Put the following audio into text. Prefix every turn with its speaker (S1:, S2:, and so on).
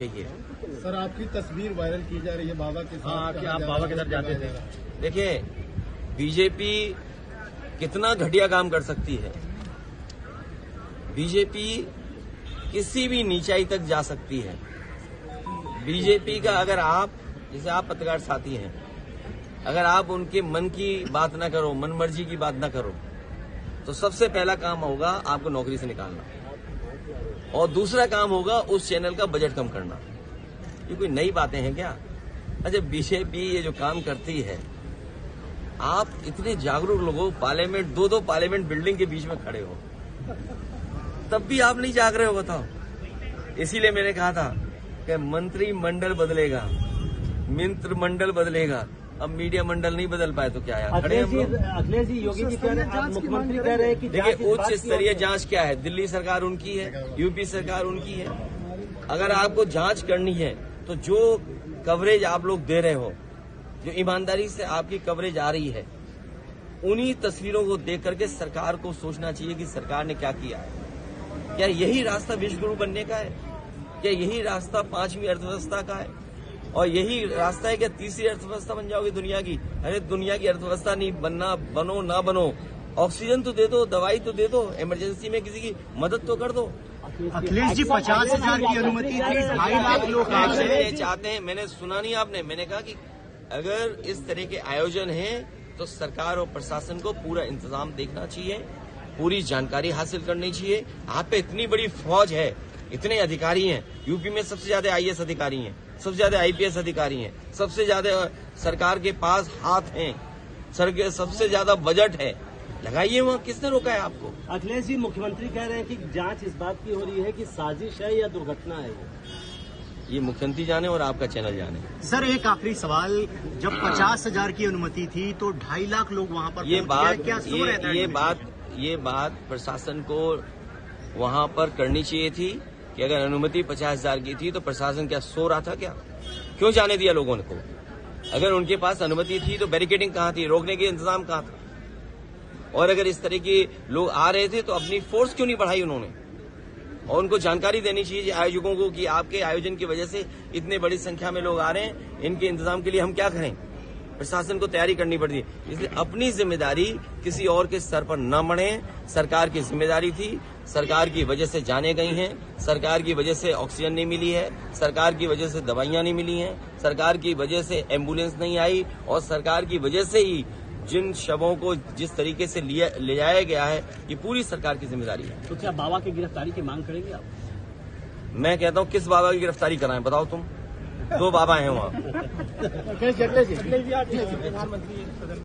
S1: Sir, आपकी तस्वीर viral की जा रही है बाबा के साथ।
S2: हाँ, कि आप बाबा के साथ जाते थे।
S3: देखिए, बीजेपी कितना घटिया काम कर सकती है। बीजेपी किसी भी नीचाई तक जा सकती है। बीजेपी का अगर आप, जैसे आप पत्रकार साथी हैं, अगर आप उनके मन की बात ना करो, मन मर्जी की बात ना करो, तो सबसे पहला काम होगा आपको नौकरी से निकालना, और दूसरा काम होगा उस चैनल का बजट कम करना। ये कोई नई बातें हैं क्या? अच्छा, बीजेपी ये जो काम करती है, आप इतने जागरूक लोगों, पार्लियामेंट, दो पार्लियामेंट बिल्डिंग के बीच में खड़े हो, तब भी आप नहीं जाग रहे हो, बताओ। इसीलिए मैंने कहा था कि मंत्रिमंडल बदलेगा, मित्र मंडल बदलेगा, अब मीडिया मंडल नहीं बदल पाए तो क्या यार, खड़े हम लोग।
S2: अखिलेश जी, योगी जी कह रहे हैं, मुख्यमंत्री कह रहे हैं कि
S3: देखिए, उच्च स्तरीय जांच क्या है? दिल्ली सरकार उनकी है, यूपी सरकार उनकी है। अगर आपको जांच करनी है तो जो कवरेज आप लोग दे रहे हो, जो ईमानदारी से आपकी कवरेज आ रही है, उन्हीं तस्वीरों को देख करके सरकार को सोचना चाहिए कि सरकार ने क्या किया है। क्या यही रास्ता विश्वगुरु बनने का है? क्या यही रास्ता 5वीं अर्थव्यवस्था का है? और यही रास्ता है क्या तीसरी अर्थव्यवस्था बन जाओगे दुनिया की? अरे, दुनिया की अर्थव्यवस्था नहीं बनना, बनो ना बनो, ऑक्सीजन तो दे दो, दवाई तो दे दो, इमरजेंसी में किसी की मदद तो कर दो।
S1: अखिलेश जी, 50,000 की अनुमति थी, 2.5 लाख लोग
S3: आपसे चाहते हैं। मैंने सुना नहीं आपने, मैंने कहा कि अगर इस तरह के आयोजन हैं तो सरकार और प्रशासन को पूरा इंतजाम देखना चाहिए, पूरी जानकारी हासिल करनी चाहिए। आप पे इतनी बड़ी फौज है, इतने अधिकारी हैं, यूपी में सबसे ज्यादा आईएएस अधिकारी हैं, सबसे ज्यादा आईपीएस अधिकारी हैं, सबसे ज्यादा सरकार के पास हाथ हैं, सबसे ज्यादा बजट है, लगाइए वहाँ। किसने रोका है आपको?
S2: अखिलेश जी, मुख्यमंत्री कह रहे हैं कि जांच इस बात की हो रही है कि साजिश है या दुर्घटना है।
S3: ये मुख्यमंत्री जाने और आपका चैनल जाने।
S1: सर, एक आखिरी सवाल, जब 50,000 की अनुमति थी तो 2.5 लाख लोग वहाँ पर
S3: ये
S1: क्या
S3: बात प्रशासन को वहाँ पर करनी चाहिए थी कि अगर अनुमति 50,000 की थी तो प्रशासन क्या सो रहा था क्या? क्यों जाने दिया लोगों को? अगर उनके पास अनुमति थी तो बैरिकेडिंग कहाँ थी, रोकने के इंतजाम कहाँ था? और अगर इस तरह के लोग आ रहे थे तो अपनी फोर्स क्यों नहीं बढ़ाई उन्होंने? और उनको जानकारी देनी चाहिए आयोजकों को कि आपके आयोजन की वजह से इतने बड़ी संख्या में लोग आ रहे हैं, इनके इंतजाम के लिए हम क्या करें? प्रशासन को तैयारी करनी पड़ती है। इसलिए अपनी जिम्मेदारी किसी और के सर पर न मढ़े। सरकार की जिम्मेदारी थी, सरकार की वजह से जाने गई हैं, सरकार की वजह से ऑक्सीजन नहीं मिली है, सरकार की वजह से दवाइयां नहीं मिली हैं, सरकार की वजह से एम्बुलेंस नहीं आई, और सरकार की वजह से ही जिन शवों को जिस तरीके से ले जाया गया है, ये पूरी सरकार की जिम्मेदारी है।
S2: तो क्या बाबा की गिरफ्तारी की मांग करेंगे आप?
S3: मैं कहता हूँ, किस बाबा की गिरफ्तारी कराएं, बताओ तुम? 2 बाबा हैं वहाँ।